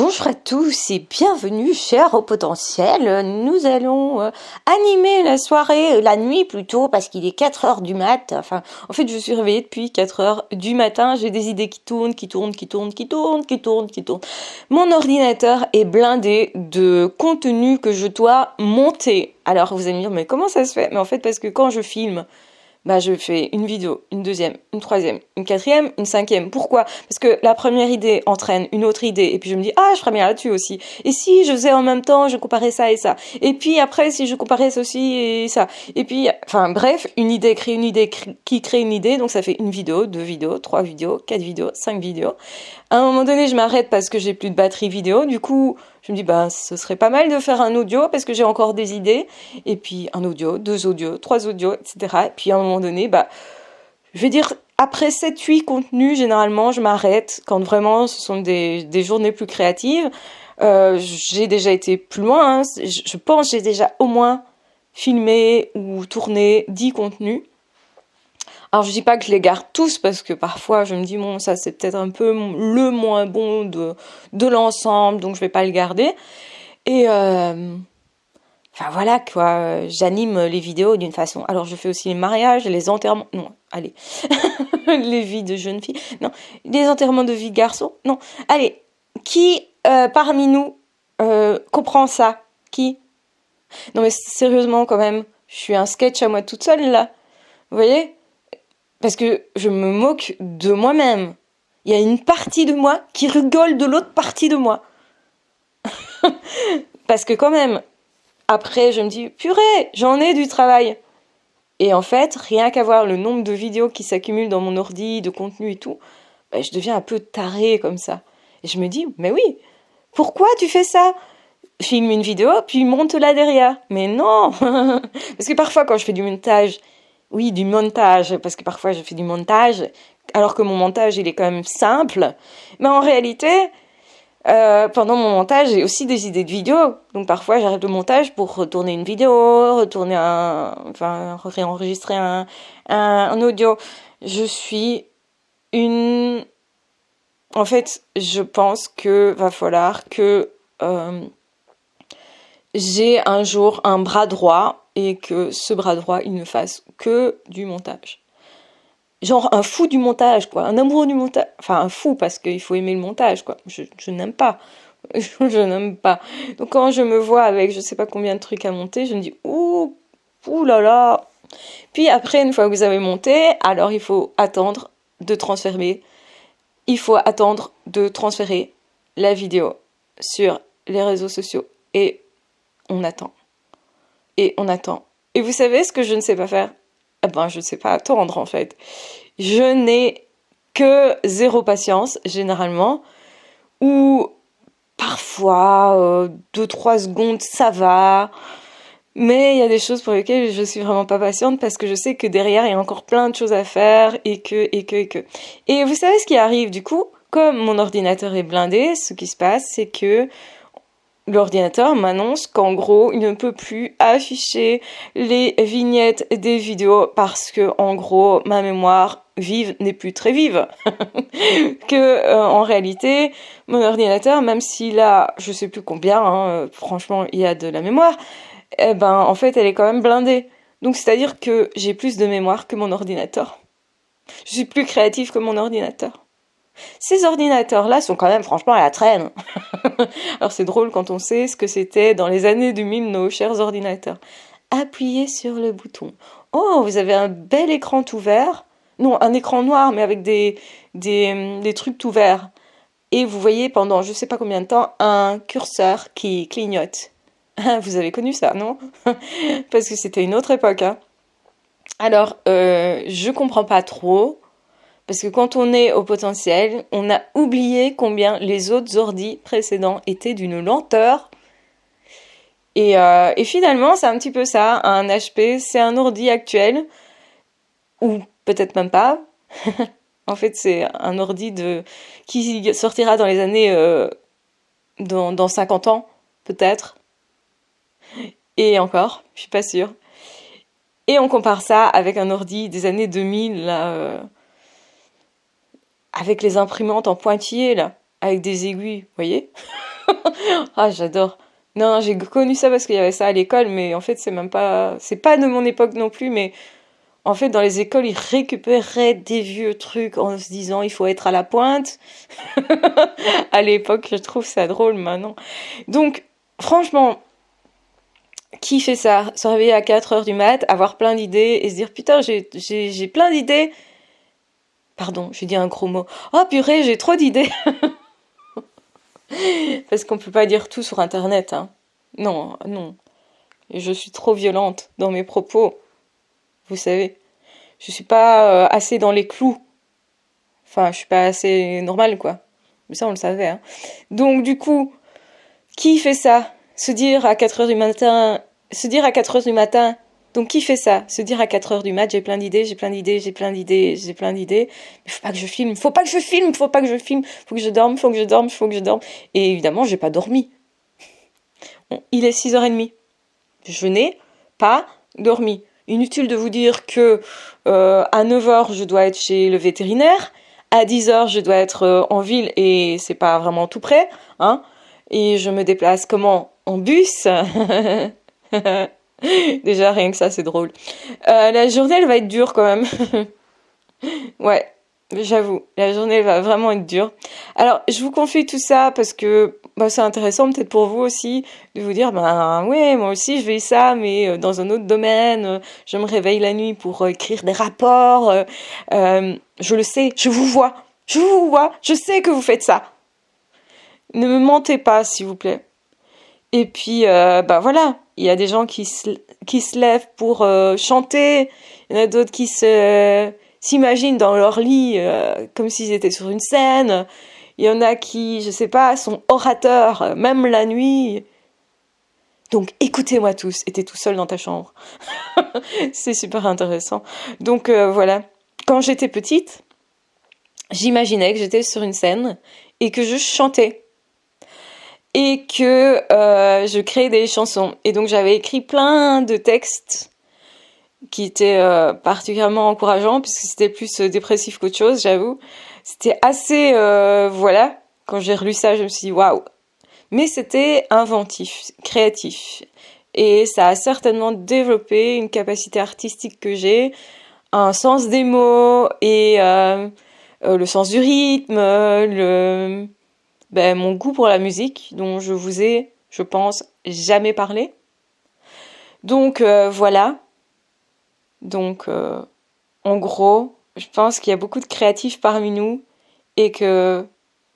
Bonjour à tous et bienvenue chers au potentiel. Nous allons animer la soirée, la nuit plutôt, parce qu'il est 4 heures du mat. Enfin, en fait, je suis réveillée depuis 4 heures du matin. J'ai des idées qui tournent. Mon ordinateur est blindé de contenu que je dois monter. Alors, vous allez me dire, mais comment ça se fait? Mais en fait, parce que quand je filme, je fais une vidéo, une deuxième, une troisième, une quatrième, une cinquième. Pourquoi? Parce que la première idée entraîne une autre idée. Et puis je me dis, je ferais bien là-dessus aussi. Et si je faisais en même temps, je comparais ça et ça. Et puis après, si je comparais ceci et ça. Et puis, enfin bref, une idée crée une idée qui crée une idée. Donc ça fait une vidéo, deux vidéos, trois vidéos, quatre vidéos, cinq vidéos. À un moment donné, je m'arrête parce que j'ai plus de batterie vidéo. Du coup, je me dis, ce serait pas mal de faire un audio parce que j'ai encore des idées. Et puis, un audio, deux audios, trois audios, etc. Et puis, à un moment donné, je vais dire, après 7-8 contenus, généralement, je m'arrête quand vraiment ce sont des journées plus créatives. J'ai déjà été plus loin. Je pense que j'ai déjà au moins filmé ou tourné 10 contenus. Alors je dis pas que je les garde tous parce que parfois je me dis bon ça c'est peut-être un peu le moins bon de l'ensemble donc je vais pas le garder et enfin voilà quoi, j'anime les vidéos d'une façon. Alors je fais aussi les mariages, les enterrements, non allez les vies de jeunes filles, non les enterrements de vie de garçons, non allez qui parmi nous comprend ça, qui? Non mais sérieusement quand même, je suis un sketch à moi toute seule là, vous voyez? Parce que je me moque de moi-même. Il y a une partie de moi qui rigole de l'autre partie de moi. Parce que quand même, après, je me dis, purée, j'en ai du travail. Et en fait, rien qu'à voir le nombre de vidéos qui s'accumulent dans mon ordi, de contenu et tout, je deviens un peu tarée comme ça. Et je me dis, mais oui, pourquoi tu fais ça? Filme une vidéo, puis monte-la derrière. Mais non. Parce que parfois, quand je fais du montage, oui, du montage, parce que parfois je fais du montage, alors que mon montage il est quand même simple. Mais en réalité, pendant mon montage, j'ai aussi des idées de vidéos. Donc parfois j'arrête le montage pour retourner une vidéo, réenregistrer un audio. Je suis une... En fait, je pense que va falloir que j'ai un jour un bras droit et que ce bras droit, il ne fasse que du montage. Genre un fou du montage, quoi. Un amoureux du montage. Enfin, un fou, parce qu'il faut aimer le montage, quoi. Je n'aime pas. Je n'aime pas. Donc quand je me vois avec je sais pas combien de trucs à monter, je me dis, ouh là là. Puis après, une fois que vous avez monté, alors il faut attendre de transférer. Il faut attendre de transférer la vidéo sur les réseaux sociaux. Et on attend. Et on attend. Et vous savez ce que je ne sais pas faire? Je ne sais pas attendre en fait. Je n'ai que zéro patience généralement. Ou parfois 2-3 secondes ça va. Mais il y a des choses pour lesquelles je suis vraiment pas patiente parce que je sais que derrière il y a encore plein de choses à faire et que. Et vous savez ce qui arrive du coup? Comme mon ordinateur est blindé, ce qui se passe c'est que l'ordinateur m'annonce qu'en gros, il ne peut plus afficher les vignettes des vidéos parce que, en gros, ma mémoire vive n'est plus très vive. En réalité, mon ordinateur, même s'il a, je sais plus combien, franchement, il y a de la mémoire, en fait, elle est quand même blindée. Donc, c'est-à-dire que j'ai plus de mémoire que mon ordinateur. Je suis plus créative que mon ordinateur. Ces ordinateurs-là sont quand même franchement à la traîne. Alors c'est drôle quand on sait ce que c'était dans les années 2000, nos chers ordinateurs. Appuyez sur le bouton. Oh, vous avez un bel écran tout vert. Non, un écran noir, mais avec des trucs tout verts. Et vous voyez pendant je sais pas combien de temps un curseur qui clignote. Vous avez connu ça, non? Parce que c'était une autre époque. Hein. Alors, je comprends pas trop. Parce que quand on est au potentiel, on a oublié combien les autres ordis précédents étaient d'une lenteur. Et finalement, c'est un petit peu ça. Un HP, c'est un ordi actuel. Ou peut-être même pas. En fait, c'est un ordi qui sortira dans les années... dans 50 ans, peut-être. Et encore, je suis pas sûre. Et on compare ça avec un ordi des années 2000, là... avec les imprimantes en pointillés, là, avec des aiguilles, vous voyez? Ah, j'adore. Non, j'ai connu ça parce qu'il y avait ça à l'école, mais en fait, c'est pas de mon époque non plus, mais en fait, dans les écoles, ils récupéraient des vieux trucs en se disant il faut être à la pointe. À l'époque, je trouve ça drôle maintenant. Donc, franchement, qui fait ça? Se réveiller à 4 heures du mat, avoir plein d'idées et se dire putain, j'ai plein d'idées. Pardon, j'ai dit un gros mot. Oh purée, j'ai trop d'idées. Parce qu'on peut pas dire tout sur Internet, hein. Non, non. Je suis trop violente dans mes propos, vous savez. Je suis pas assez dans les clous. Enfin, je suis pas assez normale, quoi. Mais ça, on le savait, hein. Donc, du coup, qui fait ça? Se dire à 4 heures du matin... Se dire à 4 heures du matin... Donc, qui fait ça? Se dire à 4 heures du mat, j'ai plein d'idées, j'ai plein d'idées, j'ai plein d'idées, j'ai plein d'idées. Mais faut pas que je filme, faut pas que je filme, faut pas que je filme, faut que je dorme, faut que je dorme, faut que je dorme. Et évidemment, j'ai pas dormi. Bon, il est 6h30. Je n'ai pas dormi. Inutile de vous dire que à 9h, je dois être chez le vétérinaire. À 10h, je dois être en ville et c'est pas vraiment tout près, hein. Et je me déplace comment? En bus. Déjà, rien que ça, c'est drôle. La journée, elle va être dure quand même. Ouais, j'avoue, la journée va vraiment être dure. Alors, je vous confie tout ça parce que bah, c'est intéressant peut-être pour vous aussi de vous dire, ben ouais, moi aussi je fais ça, mais dans un autre domaine. Je me réveille la nuit pour écrire des rapports. Je le sais, je vous vois, je sais que vous faites ça. Ne me mentez pas, s'il vous plaît. Et puis, bah voilà, il y a des gens qui se lèvent pour chanter, il y en a d'autres qui s'imaginent dans leur lit comme s'ils étaient sur une scène, il y en a qui, je sais pas, sont orateurs, même la nuit. Donc écoutez-moi tous, et t'es tout seul dans ta chambre. C'est super intéressant. Donc voilà, quand j'étais petite, j'imaginais que j'étais sur une scène et que je chantais. Et que je créais des chansons. Et donc j'avais écrit plein de textes qui étaient particulièrement encourageants, puisque c'était plus dépressif qu'autre chose, j'avoue. C'était assez... voilà, quand j'ai relu ça, je me suis dit waouh. Mais c'était inventif, créatif. Et ça a certainement développé une capacité artistique que j'ai, un sens des mots et le sens du rythme, mon goût pour la musique, dont je vous ai, je pense, jamais parlé. Donc voilà. Donc en gros, je pense qu'il y a beaucoup de créatifs parmi nous et que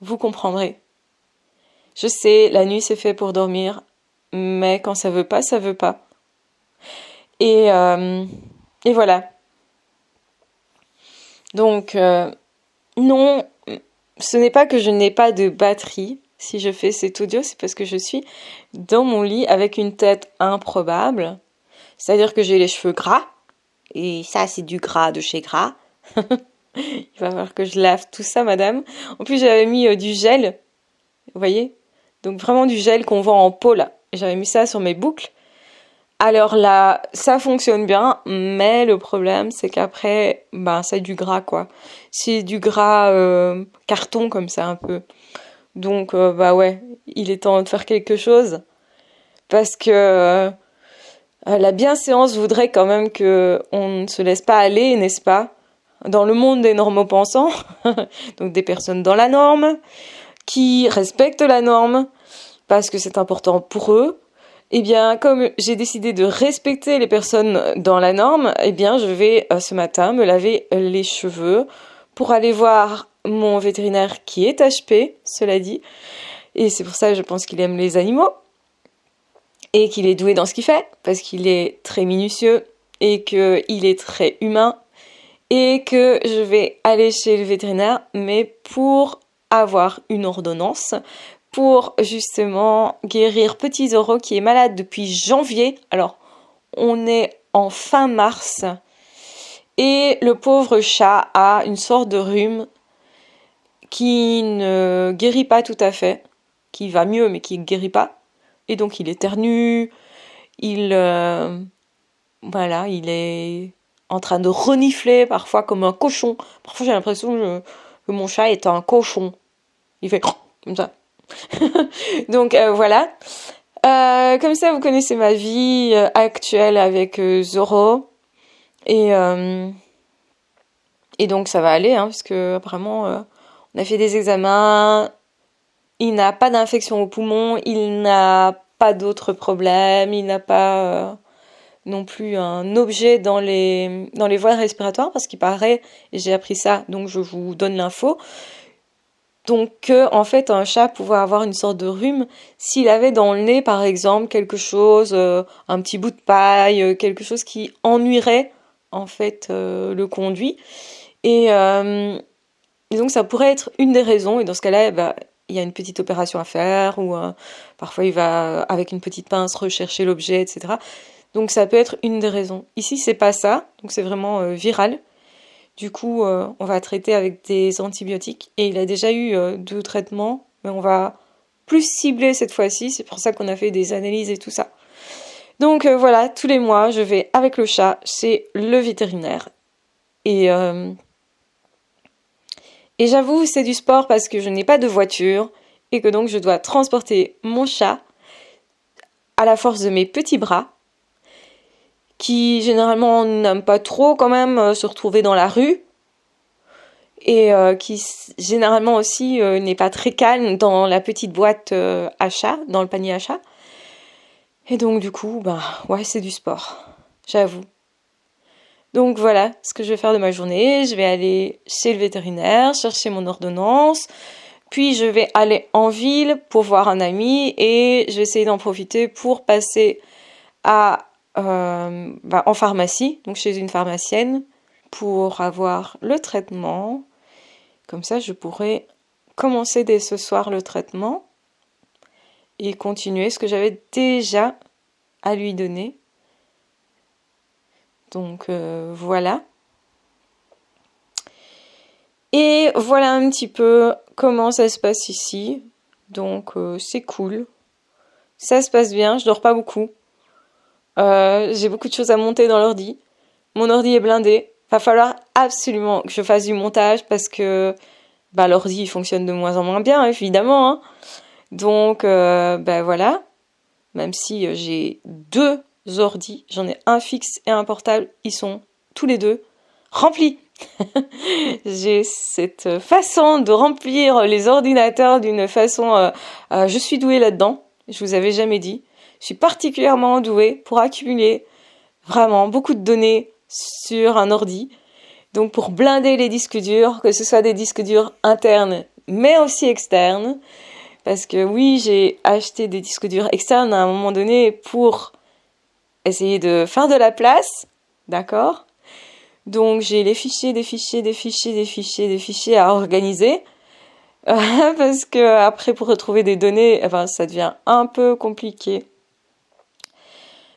vous comprendrez. Je sais, la nuit c'est fait pour dormir, mais quand ça veut pas, ça veut pas. Et voilà. Donc non, ce n'est pas que je n'ai pas de batterie. Si je fais cet audio, c'est parce que je suis dans mon lit avec une tête improbable. C'est-à-dire que j'ai les cheveux gras. Et ça, c'est du gras de chez Gras. Il va falloir que je lave tout ça, madame. En plus, j'avais mis du gel. Vous voyez? Donc vraiment du gel qu'on vend en pot, là. J'avais mis ça sur mes boucles. Alors là, ça fonctionne bien, mais le problème, c'est qu'après, c'est du gras, quoi. C'est du gras carton, comme ça, un peu. Donc, ouais, il est temps de faire quelque chose. Parce que la bienséance voudrait quand même que on ne se laisse pas aller, n'est-ce pas? Dans le monde des normopensants, donc des personnes dans la norme, qui respectent la norme, parce que c'est important pour eux, eh bien, comme j'ai décidé de respecter les personnes dans la norme, eh bien, je vais ce matin me laver les cheveux pour aller voir mon vétérinaire qui est HP, cela dit. Et c'est pour ça que je pense qu'il aime les animaux et qu'il est doué dans ce qu'il fait, parce qu'il est très minutieux et qu'il est très humain et que je vais aller chez le vétérinaire, mais pour avoir une ordonnance pour justement guérir Petit Zoro qui est malade depuis janvier. Alors, on est en fin mars et le pauvre chat a une sorte de rhume qui ne guérit pas tout à fait, qui va mieux mais qui ne guérit pas. Et donc il éternue, il est en train de renifler parfois comme un cochon. Parfois j'ai l'impression que mon chat est un cochon. Il fait comme ça. Donc voilà. Comme ça, vous connaissez ma vie actuelle avec Zoro. Et, euh, et donc ça va aller, hein, parce que apparemment on a fait des examens. Il n'a pas d'infection au poumon, il n'a pas d'autres problèmes, il n'a pas non plus un objet dans les voies respiratoires, parce qu'il paraît, et j'ai appris ça, donc je vous donne l'info, donc en fait un chat pouvait avoir une sorte de rhume s'il avait dans le nez par exemple quelque chose, un petit bout de paille, quelque chose qui ennuierait en fait le conduit. Et, euh, et donc ça pourrait être une des raisons, et dans ce cas-là, eh ben, il y a une petite opération à faire, ou parfois il va avec une petite pince rechercher l'objet, etc. Donc ça peut être une des raisons. Ici c'est pas ça, donc c'est vraiment viral. Du coup on va traiter avec des antibiotiques, et il a déjà eu 2 traitements, mais on va plus cibler cette fois-ci, c'est pour ça qu'on a fait des analyses et tout ça. Donc voilà, tous les mois je vais avec le chat chez le vétérinaire. Et, euh, Et j'avoue, c'est du sport parce que je n'ai pas de voiture et que donc je dois transporter mon chat à la force de mes petits bras, qui généralement n'aiment pas trop quand même se retrouver dans la rue, et qui généralement aussi n'est pas très calme dans la petite boîte à chat, dans le panier à chat. Et donc du coup, bah ouais, c'est du sport, j'avoue. Donc voilà ce que je vais faire de ma journée. Je vais aller chez le vétérinaire, chercher mon ordonnance. Puis je vais aller en ville pour voir un ami, et je vais essayer d'en profiter pour passer en pharmacie, donc chez une pharmacienne, pour avoir le traitement. Comme ça, je pourrais commencer dès ce soir le traitement et continuer ce que j'avais déjà à lui donner. Donc voilà. Et voilà un petit peu comment ça se passe ici. Donc c'est cool. Ça se passe bien, je dors pas beaucoup. J'ai beaucoup de choses à monter dans l'ordi. Mon ordi est blindé. Va falloir absolument que je fasse du montage parce que bah, l'ordi il fonctionne de moins en moins bien, évidemment. Hein. Donc bah, voilà. Même si j'ai 2 ordis, j'en ai un fixe et un portable, ils sont tous les 2 remplis. J'ai cette façon de remplir les ordinateurs d'une façon... je suis douée là-dedans, je vous avais jamais dit. Je suis particulièrement douée pour accumuler vraiment beaucoup de données sur un ordi. Donc pour blinder les disques durs, que ce soit des disques durs internes mais aussi externes. Parce que oui, j'ai acheté des disques durs externes à un moment donné pour essayer de faire de la place, d'accord ? Donc j'ai les fichiers, des fichiers, des fichiers, des fichiers, des fichiers à organiser. Parce que après pour retrouver des données, eh ben, ça devient un peu compliqué.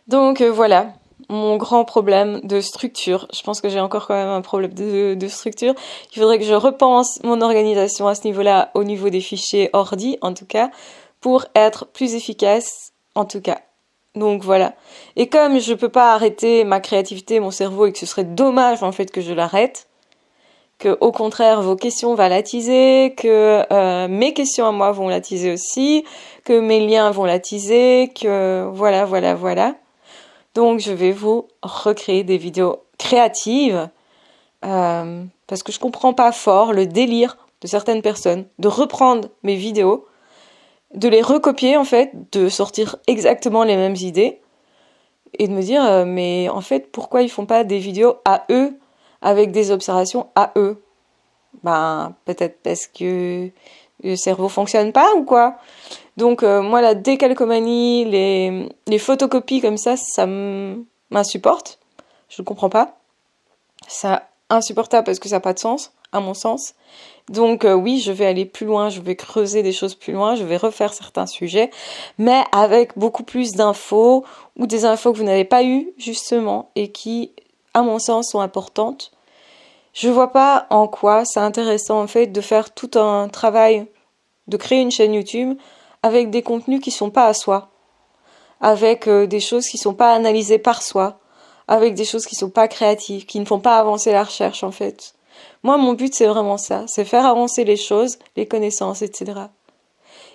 Donc voilà, mon grand problème de structure. Je pense que j'ai encore quand même un problème de structure. Il faudrait que je repense mon organisation à ce niveau-là, au niveau des fichiers ordi en tout cas, pour être plus efficace en tout cas. Donc voilà. Et comme je peux pas arrêter ma créativité, mon cerveau, et que ce serait dommage en fait que je l'arrête, que au contraire vos questions vont l'attiser, que mes questions à moi vont l'attiser aussi, que mes liens vont l'attiser, que voilà. Donc je vais vous recréer des vidéos créatives parce que je comprends pas fort le délire de certaines personnes de reprendre mes vidéos, de les recopier en fait, de sortir exactement les mêmes idées et de me dire mais en fait pourquoi ils font pas des vidéos à eux avec des observations à eux? Ben peut-être parce que le cerveau fonctionne pas ou quoi. Donc moi la décalcomanie, les photocopies comme ça m'insupporte. Je ne comprends pas. C'est insupportable parce que ça n'a pas de sens, à mon sens. Donc oui, je vais aller plus loin, je vais creuser des choses plus loin, je vais refaire certains sujets, mais avec beaucoup plus d'infos ou des infos que vous n'avez pas eues justement et qui, à mon sens, sont importantes. Je vois pas en quoi c'est intéressant en fait de faire tout un travail, de créer une chaîne YouTube avec des contenus qui sont pas à soi, avec des choses qui sont pas analysées par soi, avec des choses qui sont pas créatives, qui ne font pas avancer la recherche en fait. Moi, mon but c'est vraiment ça, c'est faire avancer les choses, les connaissances, etc.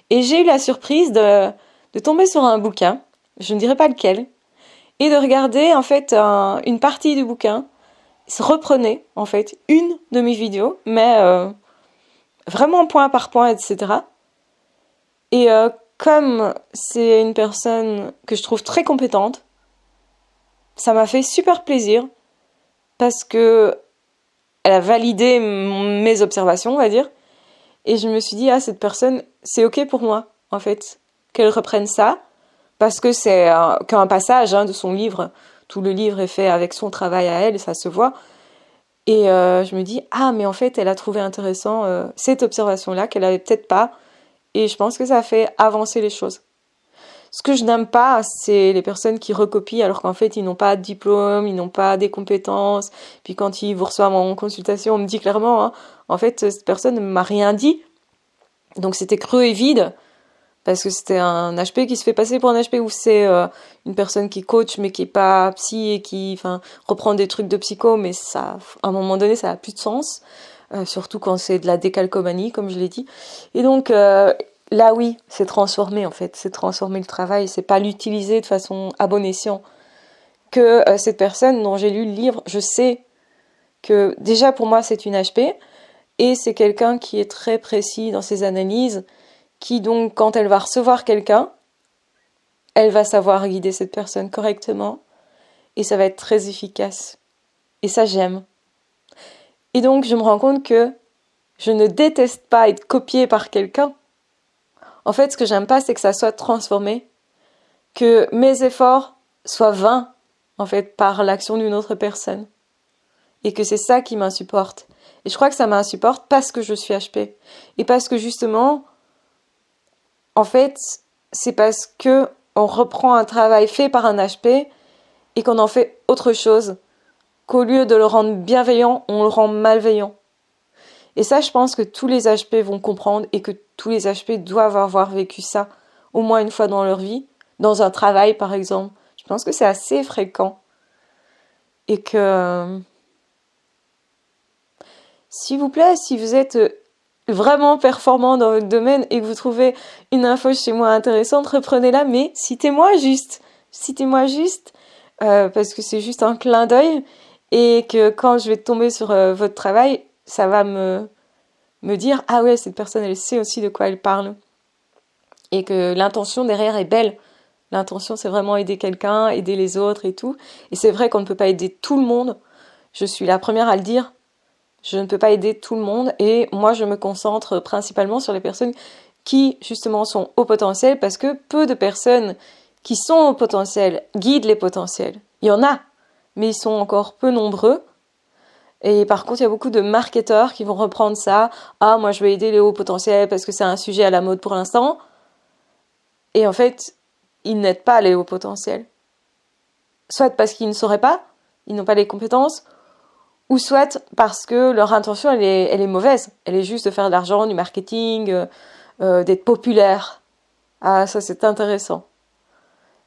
Et j'ai eu la surprise de tomber sur un bouquin, je ne dirais pas lequel, et de regarder en fait une partie du bouquin se reprenait en fait une de mes vidéos, mais vraiment point par point, etc. Et comme c'est une personne que je trouve très compétente, ça m'a fait super plaisir parce que elle a validé mes observations, on va dire. Et je me suis dit, ah, cette personne, c'est ok pour moi, en fait, qu'elle reprenne ça, parce que c'est qu'un passage de son livre. Tout le livre est fait avec son travail à elle, ça se voit. Et je me dis, ah, mais en fait, elle a trouvé intéressant cette observation-là, qu'elle avait peut-être pas. Et je pense que ça fait avancer les choses. Ce que je n'aime pas, c'est les personnes qui recopient alors qu'en fait, ils n'ont pas de diplôme, ils n'ont pas des compétences. Puis quand ils vous reçoivent en consultation, on me dit clairement, en fait, cette personne ne m'a rien dit. Donc c'était creux et vide, parce que c'était un HP qui se fait passer pour un HP où c'est une personne qui coach mais qui est pas psy et qui reprend des trucs de psycho, mais ça, à un moment donné, ça a plus de sens. Surtout quand c'est de la décalcomanie, comme je l'ai dit. Et donc là, oui, c'est transformer en fait, c'est transformer le travail, c'est pas l'utiliser de façon à bon escient. Que cette personne dont j'ai lu le livre, je sais que déjà pour moi c'est une HP et c'est quelqu'un qui est très précis dans ses analyses, qui donc quand elle va recevoir quelqu'un, elle va savoir guider cette personne correctement et ça va être très efficace. Et ça j'aime. Et donc je me rends compte que je ne déteste pas être copiée par quelqu'un. En fait, ce que j'aime pas, c'est que ça soit transformé, que mes efforts soient vains, en fait, par l'action d'une autre personne. Et que c'est ça qui m'insupporte. Et je crois que ça m'insupporte parce que je suis HP. Et parce que justement, en fait, c'est parce que on reprend un travail fait par un HP et qu'on en fait autre chose. Qu'au lieu de le rendre bienveillant, on le rend malveillant. Et ça, je pense que tous les HP vont comprendre et que tous les HP doivent avoir vécu ça au moins une fois dans leur vie, dans un travail par exemple. Je pense que c'est assez fréquent. Et que, s'il vous plaît, si vous êtes vraiment performant dans votre domaine et que vous trouvez une info chez moi intéressante, reprenez-la, mais citez-moi juste. Citez-moi juste, parce que c'est juste un clin d'œil et que quand je vais tomber sur votre travail, ça va me dire ah ouais, cette personne elle sait aussi de quoi elle parle et que l'intention derrière est belle. L'intention c'est vraiment aider quelqu'un, aider les autres et tout. Et c'est vrai qu'on ne peut pas aider tout le monde. Je suis la première à le dire. Je ne peux pas aider tout le monde et moi je me concentre principalement sur les personnes qui justement sont au potentiel parce que peu de personnes qui sont au potentiel guident les potentiels. Il y en a, mais ils sont encore peu nombreux. Et par contre, il y a beaucoup de marketeurs qui vont reprendre ça. Ah, moi, je vais aider les hauts potentiels parce que c'est un sujet à la mode pour l'instant. Et en fait, ils n'aident pas les hauts potentiels. Soit parce qu'ils ne sauraient pas, ils n'ont pas les compétences, ou soit parce que leur intention, elle est mauvaise. Elle est juste de faire de l'argent, du marketing, d'être populaire. Ah, ça, c'est intéressant.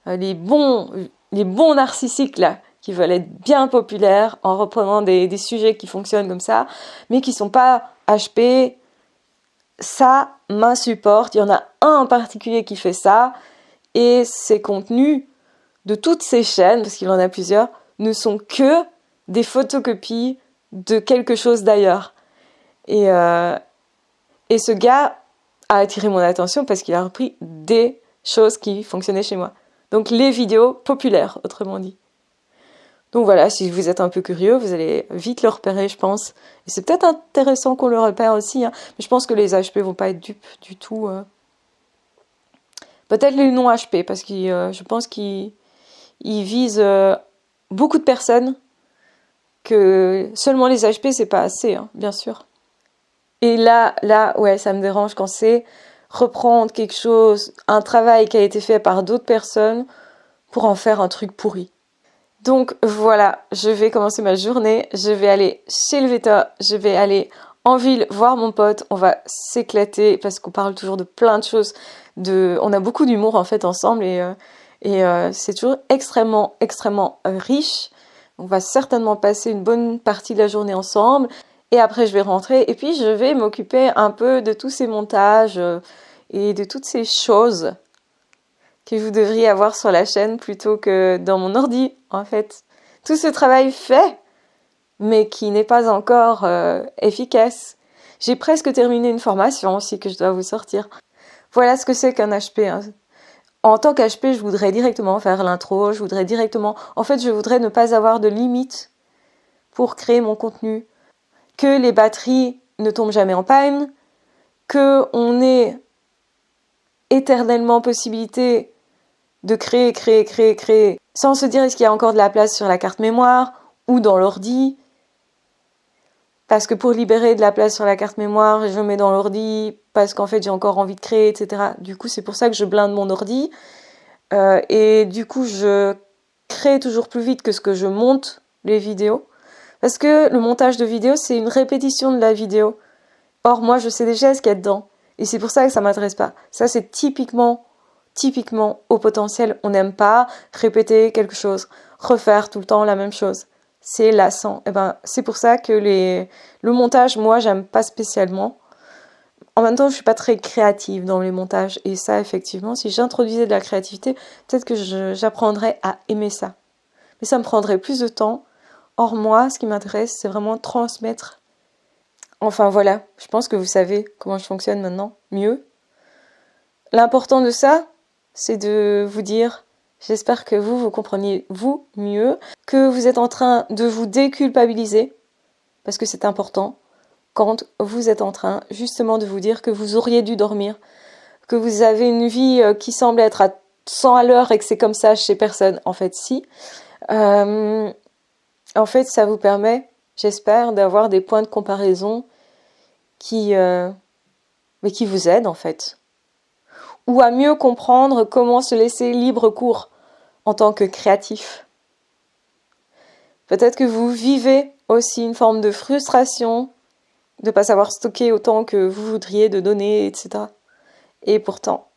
Les bons narcissiques, là, qui veulent être bien populaires en reprenant des sujets qui fonctionnent comme ça, mais qui sont pas HP, ça m'insupporte. Il y en a un en particulier qui fait ça, et ses contenus de toutes ces chaînes, parce qu'il en a plusieurs, ne sont que des photocopies de quelque chose d'ailleurs. Et ce gars a attiré mon attention parce qu'il a repris des choses qui fonctionnaient chez moi. Donc les vidéos populaires, autrement dit. Donc voilà, si vous êtes un peu curieux, vous allez vite le repérer, je pense. Et c'est peut-être intéressant qu'on le repère aussi, mais je pense que les HP vont pas être dupes du tout. Peut-être les non-HP, parce que je pense qu'ils visent beaucoup de personnes, que seulement les HP, c'est pas assez, bien sûr. Et là, ouais, ça me dérange quand c'est reprendre quelque chose, un travail qui a été fait par d'autres personnes pour en faire un truc pourri. Donc voilà, je vais commencer ma journée, je vais aller chez le Veta, je vais aller en ville voir mon pote, on va s'éclater parce qu'on parle toujours de plein de choses, on a beaucoup d'humour en fait ensemble et c'est toujours extrêmement riche. On va certainement passer une bonne partie de la journée ensemble et après je vais rentrer et puis je vais m'occuper un peu de tous ces montages et de toutes ces choses que vous devriez avoir sur la chaîne plutôt que dans mon ordi, en fait. Tout ce travail fait, mais qui n'est pas encore efficace. J'ai presque terminé une formation aussi que je dois vous sortir. Voilà ce que c'est qu'un HP. Hein. En tant qu'HP, je voudrais directement faire l'intro, je voudrais ne pas avoir de limite pour créer mon contenu. Que les batteries ne tombent jamais en panne, qu'on ait éternellement possibilité de créer, sans se dire est-ce qu'il y a encore de la place sur la carte mémoire ou dans l'ordi. Parce que pour libérer de la place sur la carte mémoire, je mets dans l'ordi parce qu'en fait j'ai encore envie de créer, etc. Du coup, c'est pour ça que je blinde mon ordi. Et du coup, je crée toujours plus vite que ce que je monte les vidéos. Parce que le montage de vidéos, c'est une répétition de la vidéo. Or, moi, je sais déjà ce qu'il y a dedans. Et c'est pour ça que ça m'intéresse pas. Ça, c'est typiquement au potentiel. On n'aime pas répéter quelque chose, refaire tout le temps la même chose. C'est lassant. Et ben, c'est pour ça que le montage, moi, j'aime pas spécialement. En même temps, je suis pas très créative dans les montages. Et ça, effectivement, si j'introduisais de la créativité, peut-être que j'apprendrais à aimer ça. Mais ça me prendrait plus de temps. Or, moi, ce qui m'intéresse, c'est vraiment transmettre. Enfin, voilà. Je pense que vous savez comment je fonctionne maintenant. Mieux. L'important de ça, c'est de vous dire, j'espère que vous compreniez vous mieux, que vous êtes en train de vous déculpabiliser, parce que c'est important, quand vous êtes en train justement de vous dire que vous auriez dû dormir, que vous avez une vie qui semble être à 100 à l'heure et que c'est comme ça chez personne. En fait, si. En fait, ça vous permet, j'espère, d'avoir des points de comparaison qui vous aident, en fait. Ou à mieux comprendre comment se laisser libre cours en tant que créatif. Peut-être que vous vivez aussi une forme de frustration de ne pas savoir stocker autant que vous voudriez de données, etc. Et pourtant,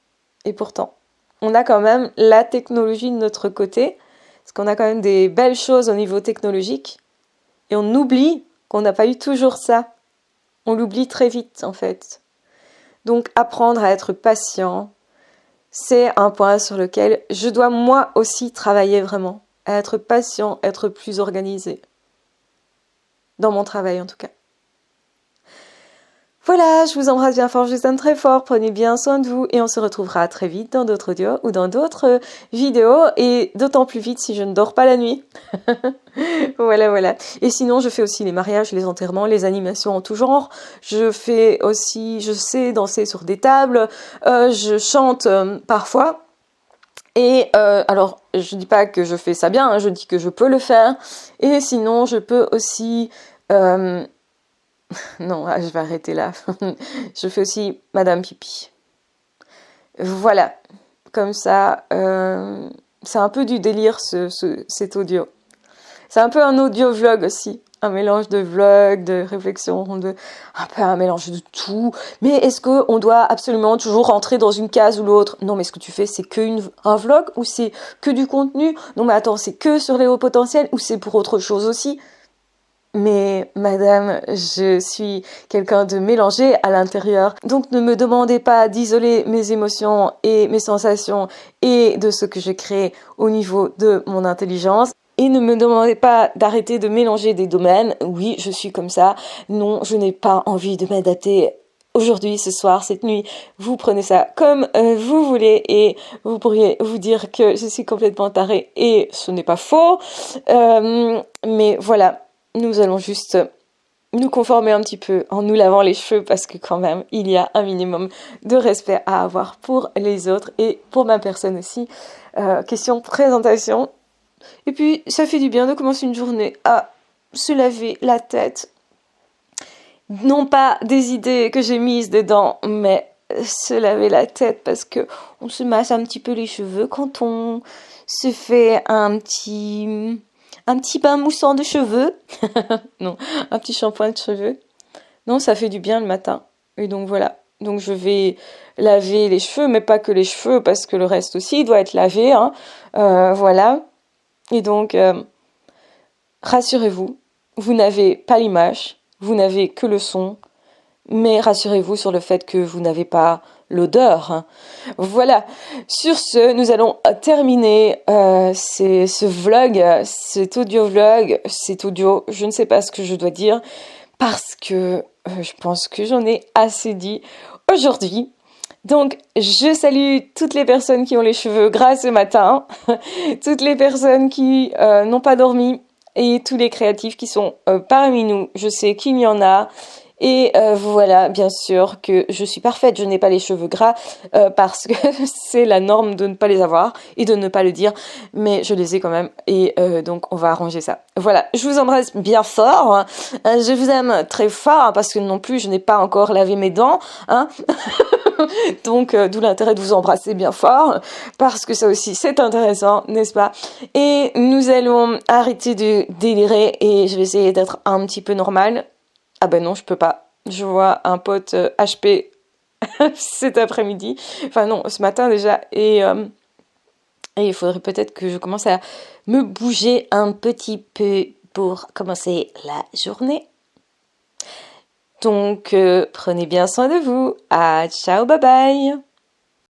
on a quand même la technologie de notre côté, parce qu'on a quand même des belles choses au niveau technologique, et on oublie qu'on n'a pas eu toujours ça. On l'oublie très vite, en fait. Donc, apprendre à être patient, c'est un point sur lequel je dois moi aussi travailler vraiment. À être patient, être plus organisé. Dans mon travail, en tout cas. Voilà, je vous embrasse bien fort, je vous aime très fort, prenez bien soin de vous et on se retrouvera très vite dans d'autres audios ou dans d'autres vidéos et d'autant plus vite si je ne dors pas la nuit. Voilà. Et sinon, je fais aussi les mariages, les enterrements, les animations en tout genre. Je sais danser sur des tables, je chante parfois. Et alors, je dis pas que je fais ça bien, hein, je dis que je peux le faire. Et sinon, je peux aussi... Non, je vais arrêter là. Je fais aussi Madame Pipi. Voilà. Comme ça, c'est un peu du délire cet audio. C'est un peu un audio-vlog aussi. Un mélange de vlog, de réflexion, un peu un mélange de tout. Mais est-ce qu'on doit absolument toujours rentrer dans une case ou l'autre? Non, mais ce que tu fais, c'est un vlog ou c'est que du contenu? Non, mais attends, c'est que sur les hauts potentiels ou c'est pour autre chose aussi? Mais madame, je suis quelqu'un de mélangé à l'intérieur. Donc ne me demandez pas d'isoler mes émotions et mes sensations et de ce que je crée au niveau de mon intelligence. Et ne me demandez pas d'arrêter de mélanger des domaines. Oui, je suis comme ça. Non, je n'ai pas envie de m'adapter aujourd'hui, ce soir, cette nuit. Vous prenez ça comme vous voulez et vous pourriez vous dire que je suis complètement tarée et ce n'est pas faux. Mais voilà. Nous allons juste nous conformer un petit peu en nous lavant les cheveux parce que quand même, il y a un minimum de respect à avoir pour les autres et pour ma personne aussi. Question présentation. Et puis, ça fait du bien de commencer une journée à se laver la tête. Non pas des idées que j'ai mises dedans, mais se laver la tête parce que on se masse un petit peu les cheveux quand on se fait un petit bain moussant de cheveux. Non, un petit shampoing de cheveux. Non, ça fait du bien le matin. Et donc voilà. Donc je vais laver les cheveux, mais pas que les cheveux, parce que le reste aussi doit être lavé. Hein. Voilà. Et donc, rassurez-vous, vous n'avez pas l'image, vous n'avez que le son, mais rassurez-vous sur le fait que vous n'avez pas l'odeur. Hein. Voilà. Sur ce, nous allons terminer ce vlog, cet audio vlog, cet audio, je ne sais pas ce que je dois dire, parce que je pense que j'en ai assez dit aujourd'hui. Donc, je salue toutes les personnes qui ont les cheveux gras ce matin, toutes les personnes qui n'ont pas dormi et tous les créatifs qui sont parmi nous. Je sais qu'il y en a. Et voilà, bien sûr que je suis parfaite, je n'ai pas les cheveux gras parce que c'est la norme de ne pas les avoir et de ne pas le dire, mais je les ai quand même et donc on va arranger ça. Voilà, je vous embrasse bien fort, hein. Je vous aime très fort hein, parce que non plus je n'ai pas encore lavé mes dents, hein. Donc d'où l'intérêt de vous embrasser bien fort parce que ça aussi c'est intéressant, n'est-ce pas? Et nous allons arrêter de délirer et je vais essayer d'être un petit peu normale. Ah ben non, je peux pas. Je vois un pote HP cet après-midi. Enfin non, ce matin déjà. Et il faudrait peut-être que je commence à me bouger un petit peu pour commencer la journée. Donc, prenez bien soin de vous. Ah, ciao, bye bye.